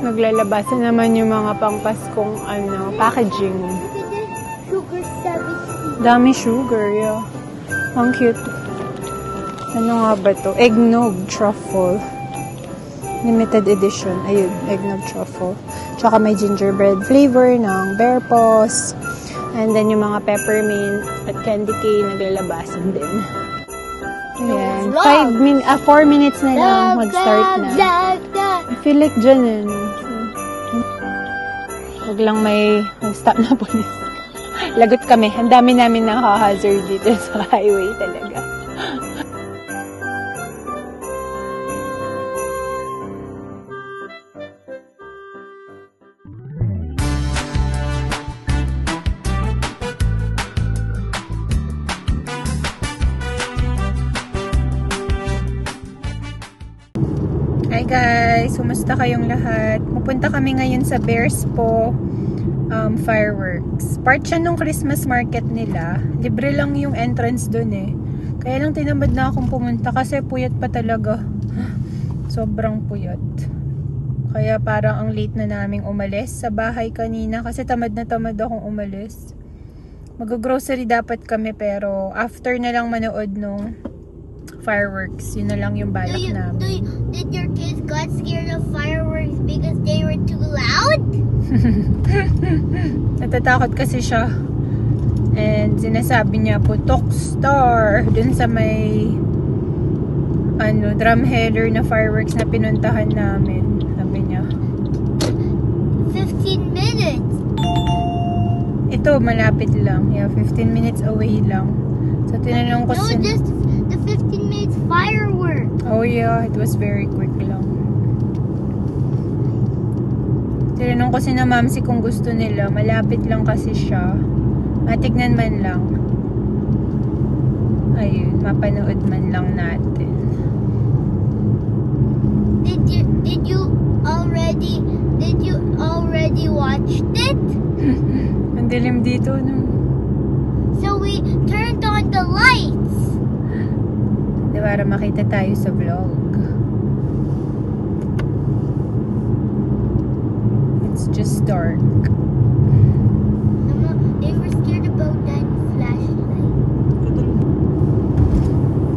Naglalabasan naman yung mga pangpaskong packaging. Sugar 70. Dami sugar, yeah. Ang cute. Ano nga ba to? Eggnog truffle. Limited edition. Ayun, eggnog truffle. Tsaka may gingerbread flavor ng bear paws. And then yung mga peppermint at candy cane naglalabasan din. Ayan. 4 minutes na lang mag-start na. I feel like dyan Huwag lang may stop na police. Lagot kami. Ang dami namin naka-hazard dito sa highway talaga. Hi guys! Kumusta kayong lahat? Pupunta kami ngayon sa Bears Po fireworks. Part siya nung Christmas market nila. Libre lang yung entrance dun eh. Kaya lang tinamad na akong pumunta kasi puyat pa talaga. Sobrang puyat. Kaya parang ang late na naming umalis sa bahay kanina kasi tamad na tamad akong umalis. Mag-grocery dapat kami pero after na lang manood nung fireworks. Yun na lang yung balak namin. Did your kids got scared of fireworks because they were too loud? Natatakot kasi siya. And sinasabi niya, putok star dun sa may drumheller na fireworks na pinuntahan namin. Sabi niya. 15 minutes. Ito, malapit lang. Yeah, 15 minutes away lang. So, tinanong ko just the 15 minutes firework. Oh yeah, it was very quick lang. Tinanong ko sina Mamsi kung gusto nila. Malapit lang kasi siya. Matignan man lang. Ayun, mapanood man lang natin. Did you already watched it? Ang dilim dito, no? So we turned on the lights. Para makita tayo sa vlog. It's just dark. They were scared about that flashlight.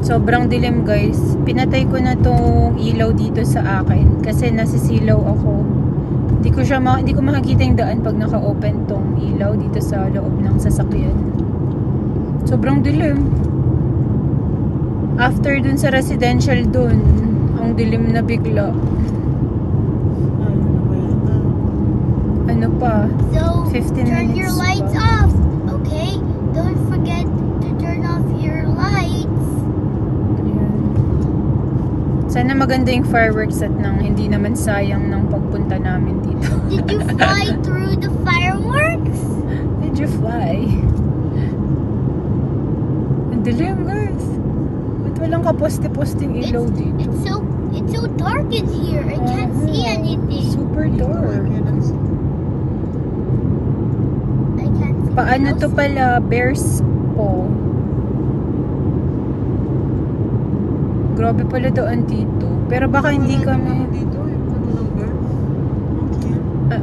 Sobrang dilim guys. Pinatay ko na tong ilaw dito sa akin kasi nasisilaw ako. Hindi ko makikita yung daan pag naka-open tong ilaw dito sa loob ng sasakyan. Sobrang dilim. After dun sa residential dun, ang dilim na bigla. Ano pa? So, 15 turn minutes your lights pa. off, okay? Don't forget to turn off your lights. Ayan. Sana maganda yung fireworks at nang hindi naman sayang ng pagpunta namin dito. Did you fly through the fireworks? Did you fly? Ang dilim guys. Walang kaposte-posting ilaw dito. It's so dark in here. I can't see anything. Super dark. I can't see. Paano to pala? Bears Po. Grabe pala doon dito. Pero baka hindi kami.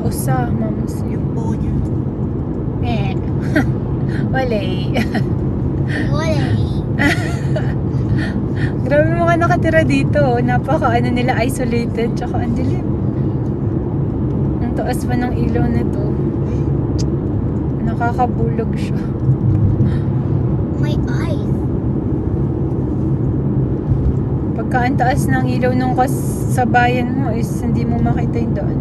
Usa, mams. Yung po niya. Walay. Walay. Grabe mga nakatira dito. Napaka nila isolated. Tsaka ang dilim. Ang taas pa ng ilaw na to. Nakakabulog siya. My eyes. Pagka ang taas ng ilaw nung kasabayan mo is hindi mo makita yung daan.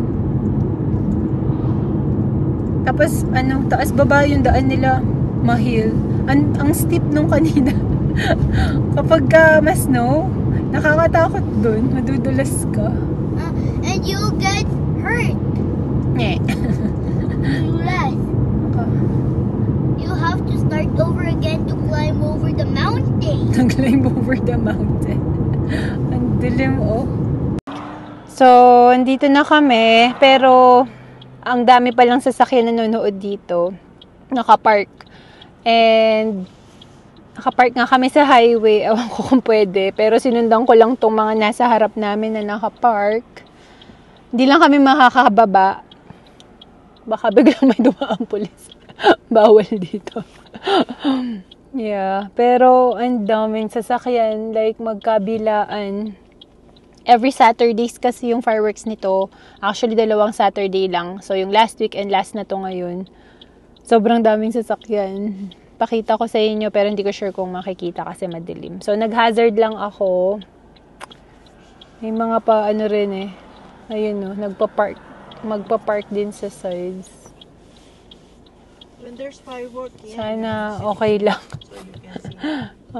Tapos taas baba yung daan nila. Mahil. Ang steep nung kanina. Kapag mas snow, nakakatakot dun. Madudulas ka. And you'll get hurt. Nye. Yes. You have to start over again to climb over the mountain. Climb over the mountain. Ang dilim, oh. So, andito na kami. Pero, ang dami palang sasakyan na nanonood dito. Nakapark. And, nakapark nga kami sa highway. Ewan ko kung pwede. Pero sinundan ko lang tong mga nasa harap namin na nakapark. Hindi lang kami makakababa. Baka biglang may dumaang pulis. Bawal dito. Yeah. Pero, ang daming sasakyan. Like, magkabilaan. Every Saturdays kasi yung fireworks nito. Actually, 2 Saturday lang. So, yung last week and last na to ngayon. Sobrang daming sasakyan. Pakita ko sa inyo, pero hindi ko sure kung makikita kasi madilim. So, nag-hazard lang ako. May mga rin eh. Ayun no, magpa-park din sa sides. When there's firework, Sana okay lang.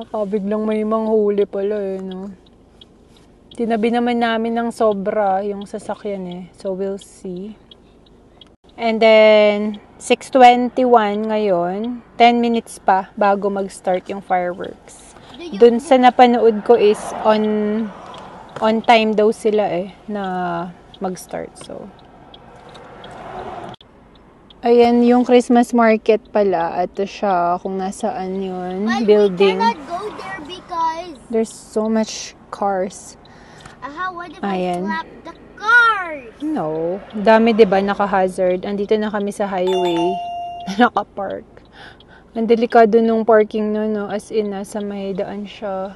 Biglang may manghuli pala eh, no? Tinabi naman namin ng sobra yung sasakyan eh. So, we'll see. And then, 6:21 ngayon. 10 minutes pa bago mag-start yung fireworks. Dun sa napanood ko is on time daw sila eh, na mag-start. So, ayan yung Christmas market pala. Ito siya, kung nasaan yun. Building. We cannot go there because... There's so much cars. What if Ayan. I slap the cars? No. Dami diba naka-hazard. Andito na kami sa highway. Naka-park. Ang delikado nung parking no. As in, nasa may daan siya.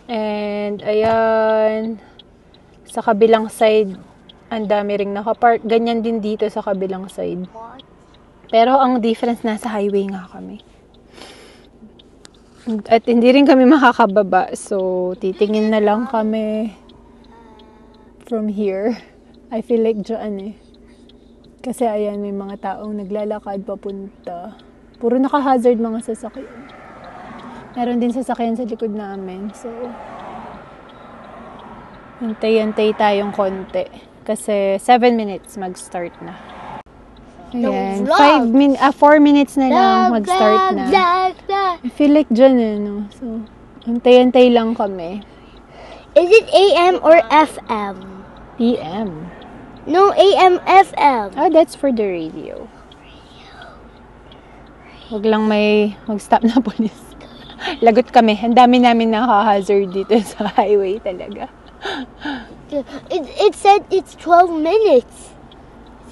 And, ayan. Sa kabilang side, ang dami ring nakapark. Ganyan din dito sa kabilang side. What? Pero ang difference, nasa highway nga kami. At hindi rin kami makakababa. So, titingin na lang kami from here. I feel like dyan eh. Kasi ayan, may mga taong naglalakad papunta. Puro naka-hazard mga sasakyan. Meron din sasakyan sa likod namin. So, hintay-hintay tayong konti. Kasi 7 minutes mag-start na. Ayan. 4 minutes na lang mag-start na. I feel like dyan eh, no? So, hintay-hintay lang kami. Is it AM or FM? PM. No, AM, FM. Oh, that's for the radio. Huwag lang may mag-stop na police. Lagot kami. Ang dami namin naka-hazard dito sa highway talaga. It said it's 12 minutes.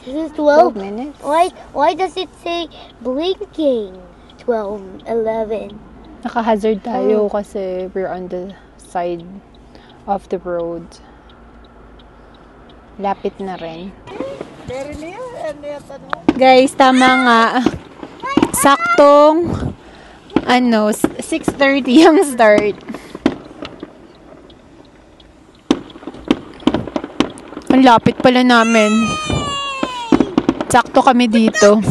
This is 12 minutes? Why does it say blinking? 12, 11. Naka-hazard tayo kasi we're on the side of the road. Lapit na rin. Guys, tama nga. Saktong 6:30 ang start. Ang lapit pala namin. Sakto kami dito.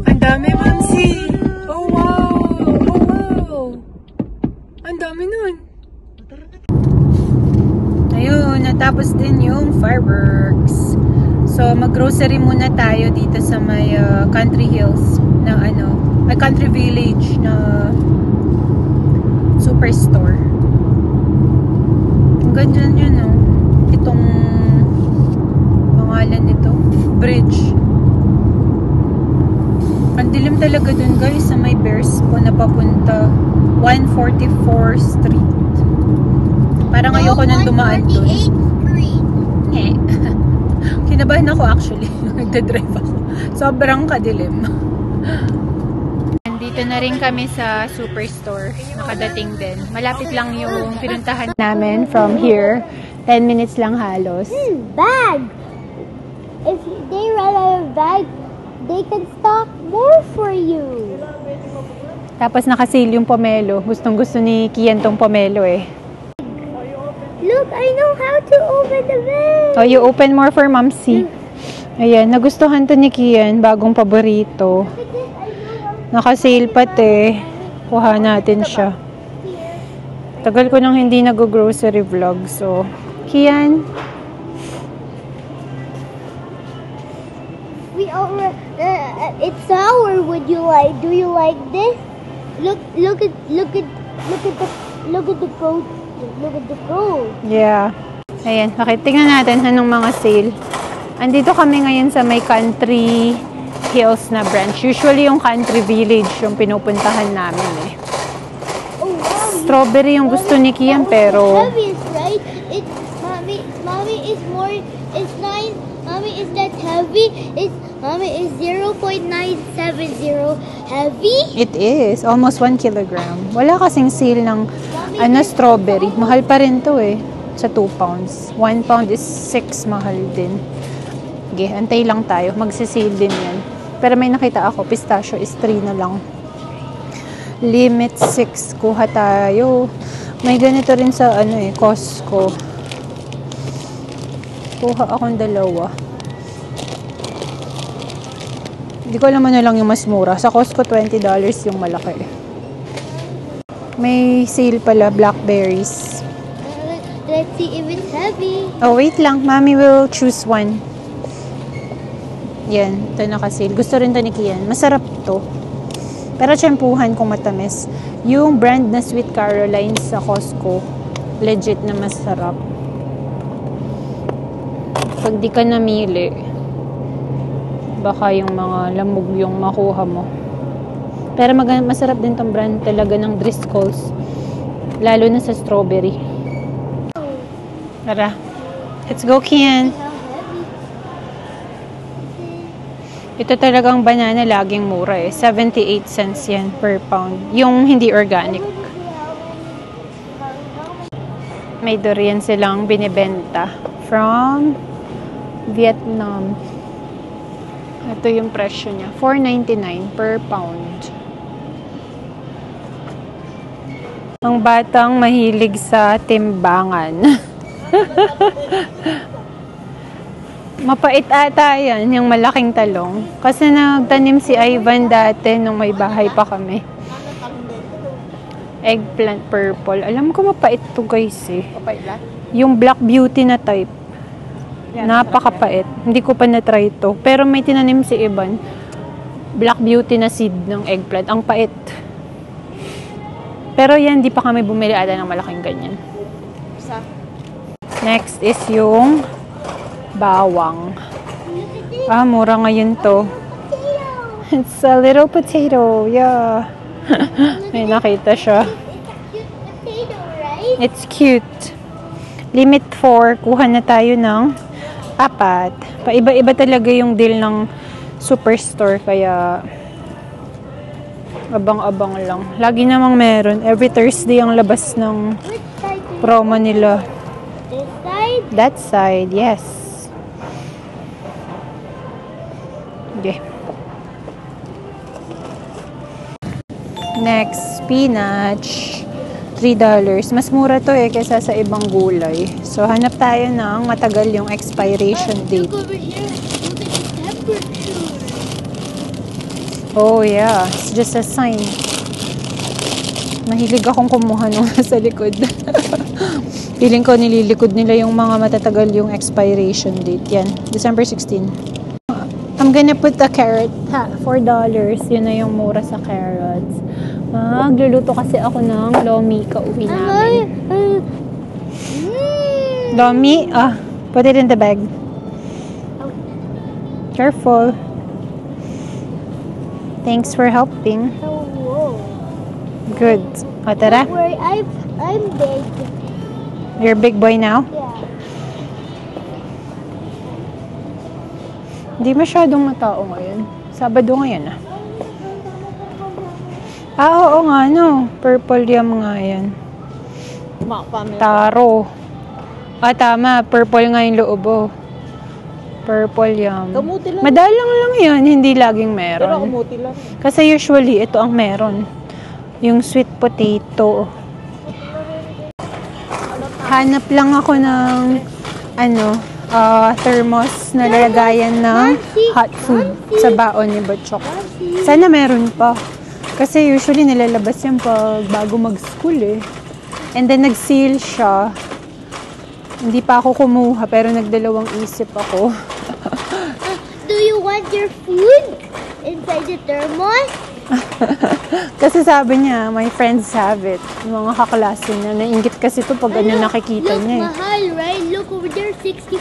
Ang dami, Mamsi! Oh, wow! Oh, wow! Ang dami nun! Ayun, natapos din yung fireworks. So, mag-grocery muna tayo dito sa may Country Hills na Country Village na superstore. Ang ganda yun, no? Itong pangalan nito, bridge. Ang dilim talaga dun, guys, sa may Bears po na papunta 144 Street. Parang ayoko nang dumaan dun. 148th Street. Kinabahan ako actually. Nagdadrive ako. Sobrang kadilim. Nandito na rin kami sa superstore. Nakadating din. Malapit lang yung pinuntahan namin from here. 10 minutes lang halos. Bag! If they run out of bag, they can stock more for you. Tapos nakasil yung pomelo. Gustong gusto ni Kian tong pomelo eh. Look, I know how to open the bag. Oh, you open more for Mamsi. Ayan, nagustuhan to ni Kian. Bagong paborito. Naka-sale pati. Kuha natin siya. Tagal ko nang hindi nag-grocery vlog. So, Kian. It's sour. Would you like? Do you like this? Look at the coat. Look at the fruit. Yeah. Ayan, okay. Tingnan natin anong mga sale. Andito kami ngayon sa may Country Hills na branch. Usually yung Country Village yung pinupuntahan namin eh. Oh wow. Strawberry yung gusto ni Kian pero Heaviest, right? It's mommy is more. It's 9. Mommy is that heavy? Mommy is 0.970 heavy. it is almost 1 kilogram. Wala kasing sale ng strawberry. Mahal pa rin to eh. Sa 2 pounds. 1 pound is 6, mahal din. Okay, antay lang tayo. Magsisale din yan. Pero may nakita ako, pistachio is 3 na lang. Limit 6. Kuha tayo. May ganito rin sa Costco. Kuha akong 2. Hindi ko alam ano lang yung mas mura. Sa Costco, $20 yung malaki. May sale pala, blackberries. Let's see if it's heavy. Oh, wait lang. Mommy will choose one. Yan. Ito naka-sale. Gusto rin to ni Kian. Masarap to. Pero tsempuhan kung matamis. Yung brand na Sweet Caroline sa Costco, legit na masarap. Pag di ka namili, baka yung mga lamog yung makuha mo. Pero masarap din tong brand talaga ng Driscoll's. Lalo na sa strawberry. Tara. Let's go, Kian. How heavy? Ito talagang banana laging mura eh. 78 cents yan per pound. Yung hindi organic. May durian silang binibenta from Vietnam. Ito yung presyo niya. $4.99 per pound. Ang batang mahilig sa timbangan. Mapait ata yan, yung malaking talong. Kasi nagtanim si Ivan dati nung may bahay pa kami. Eggplant purple. Alam ko mapait to guys eh. Papay lang. Yung Black Beauty na type. Napakapait. Hindi ko pa na-try to. Pero may tinanim si Ivan. Black Beauty na seed ng eggplant. Ang pait. Pero yan, di pa kami bumili ata ng malaking ganyan. Isa. Next is yung bawang. Ah, mura ngayon to. It's a little potato. Yeah. May nakita siya. Potato, right? It's cute. Limit 4. Kuha na tayo ng 4. Paiba-iba talaga yung deal ng Superstore. Kaya abang-abang lang. Lagi namang meron. Every Thursday ang labas ng Which side do you promo nila. This side? That side, yes. Okay. Next, spinach. $3. Mas mura to eh kaysa sa ibang gulay. So, hanap tayo ng matagal yung expiration date. Look over here. Look at the temperature. Oh, yeah. It's just a sign. Mahilig akong kumuha nung sa likod. Feeling ko nililikod nila yung mga matatagal yung expiration date. Yan. December 16. I'm gonna put the carrot. $4. Yun na yung mura sa carrots. Magluluto kasi ako ng lomi. Kauwi namin. Lomi? Put it in the bag. Careful. Thanks for helping. Oh, whoa. Good. O, tara. Don't worry, I'm big. You're a big boy now? Yeah. Hindi masyadong matao ngayon. Sabado ngayon ah. Oo nga no. Purple yam nga yan. Taro. Tama. Purple nga yung loob oh. Purple yam. Kamuti lang. Madalang lang yan. Hindi laging Pero meron. kamuti lang. Kasi usually ito ang meron. Yung sweet potato. Hanap lang ako ng thermos na lalagayan ng hot food sa baon ni Butchok. Sana meron pa. Kasi usually nilalabas yan pag bago mag-school eh. And then nag-seal siya. Hindi pa ako kumuha pero nagdalawang isip ako. Do you want your food inside the thermos? Kasi sabi niya, my friends have it. Yung mga kaklase niya. Nainggit kasi ito pag ano nakikita Look, niya eh. mahal, right? Look over there, $65.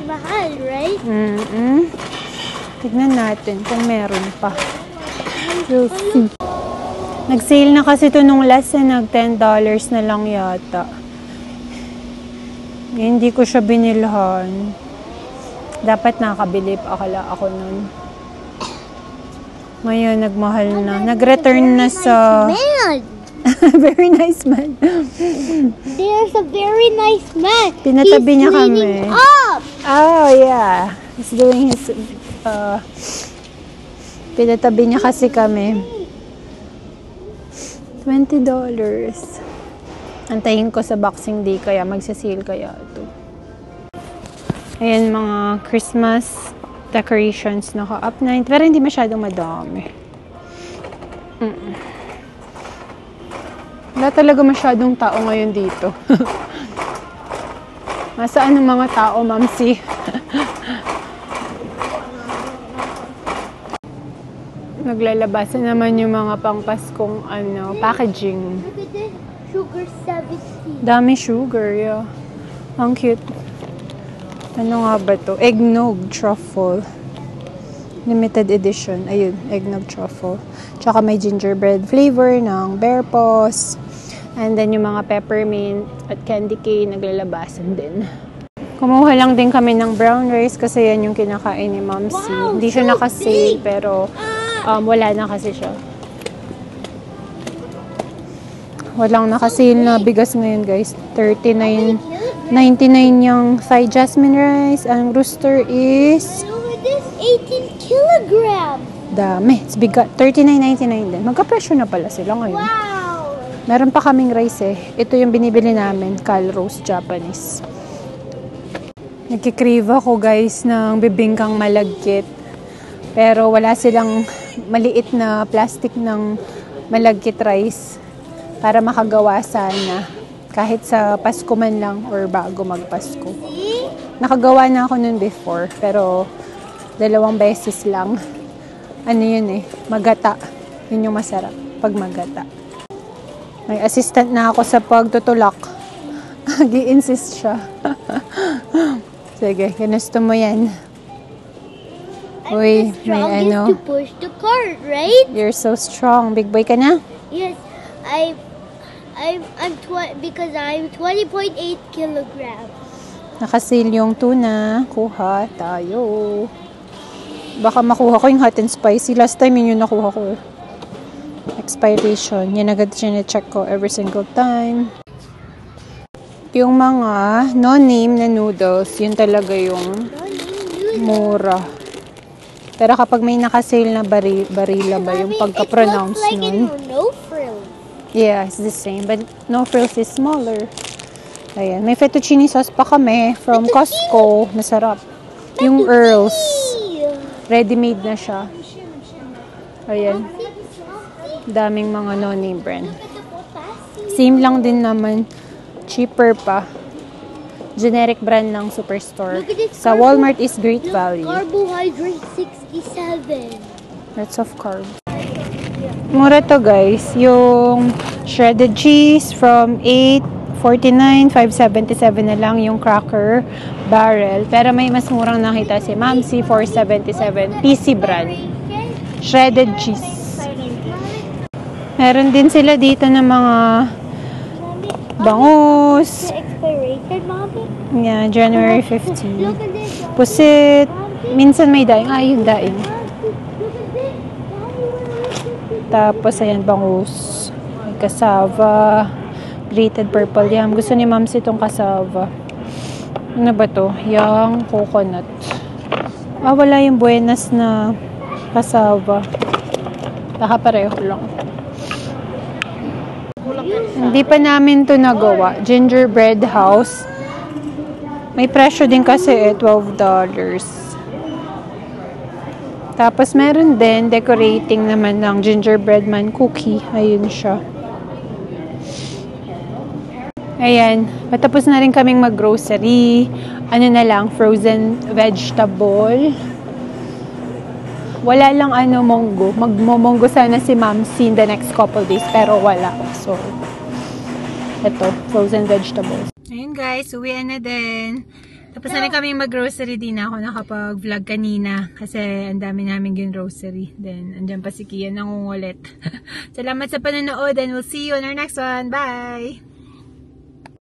Mahal, right? Tignan natin kung meron pa. We'll see. Nag-sale na kasi ito nung last nag $10 na lang yata. Hindi ko siya binilhan. Dapat nakabili pa akala ako nun. Ngayon, nagmahal na. Nag-return na sa... Man! Very nice man. There's a very nice man. Pinatabi niya kami. He's cleaning up. Oh, yeah. He's doing his... pinatabi niya kasi kami. $20. Antayin ko sa Boxing Day kaya magsasale kaya ito. Ayan, mga Christmas decorations naka-up na. Pero hindi masyadong madami. Wala talaga masyadong tao ngayon dito. Masaan ang mga tao, Mamsi? Naglalabasan naman yung mga pangpaskong packaging. Look at this. Sugar 70. Dami sugar, yeah. Ang cute. Ano nga ba to? Eggnog truffle. Limited edition. Ayun, eggnog truffle. Tsaka may gingerbread flavor ng bear paws. And then yung mga peppermint at candy cane naglalabasan din. Kumuha lang din kami ng brown rice kasi yan yung kinakain ni Momsy. Wow, Hindi siya so nakasale big! pero wala na kasi siya. Walang nakasale na bigas ngayon guys. $39.99 yung Thai jasmine rice. Ang rooster is... Look at this. 18 kilograms. Dami. It's bigat. $39.99 din. Magkapresyo na pala sila ngayon. Wow. Meron pa kaming rice eh. Ito yung binibili namin. Calrose Japanese. Nagkikrave ako guys ng bibingkang malagkit. Pero wala silang maliit na plastic ng malagkit rice para makagawa sana. Kahit sa Pasko man lang or bago magpasko. Nakagawa na ako nun before. Pero 2 beses lang. Ano yun eh, magata. Yun yung masarap pag magata. May assistant na ako sa pagtutulak. Gi-insist siya. Sige, ginusto mo yan. Uy, may ano. To push the cart, right? You're so strong. Big boy ka na? Yes, because I'm 20.8 kilograms. Nakasil yung tuna. Kuha tayo. Baka makuha ko yung hot and spicy. Last time yun yung nakuha ko. Expiration. Yan agad siya-check ko every single time. Yung mga no-name na noodles, yun talaga yung mura. Pero kapag may nakasale na barila ba yung pagka-pronounce nun? No frills. Yeah, it's the same. But no frills is smaller. Ayan. May fettuccine sauce pa kami from Costco. Masarap. Yung Earl's. Ready-made na siya. Ayan. Daming mga no-name brand. Same lang din naman. Cheaper pa. Generic brand ng Superstore. Sa Walmart is great value. Carbohydrate 67. Lots of carbs. Mura to guys. Yung shredded cheese from $8.49, $5.77 na lang yung cracker barrel. Pero may mas murang nakita si Mamsi, $4.77. PC brand. Shredded cheese. Meron din sila dito ng mga bangus. Expiration, Mommy? Yeah, January 15. Look at this. Pusit. Minsan may daing. Yung daing. Look at this. Tapos, ayan, bangus. May cassava. Grated purple yam. Gusto ni Mams itong cassava. Ano ba to? Yung coconut. Wala yung buenas na cassava. Baka pareho lang. Hindi pa namin to nagawa. Gingerbread house. May presyo din kasi $12. Tapos meron din decorating naman ng gingerbread man cookie. Ayun siya. Ayan. Patapos na rin kaming mag-grocery. Ano na lang, frozen vegetable. Wala lang monggo. Magmo-monggo sana si Mamsi in the next couple days, pero wala. So, ito, frozen vegetables. Ayun guys, uwian na din. Tapos na kami mag-grocery, din ako nakapag-vlog kanina kasi ang dami namin grocery. Then, andyan pa si Kian nangungulit. Salamat sa panonood and we'll see you on our next one. Bye!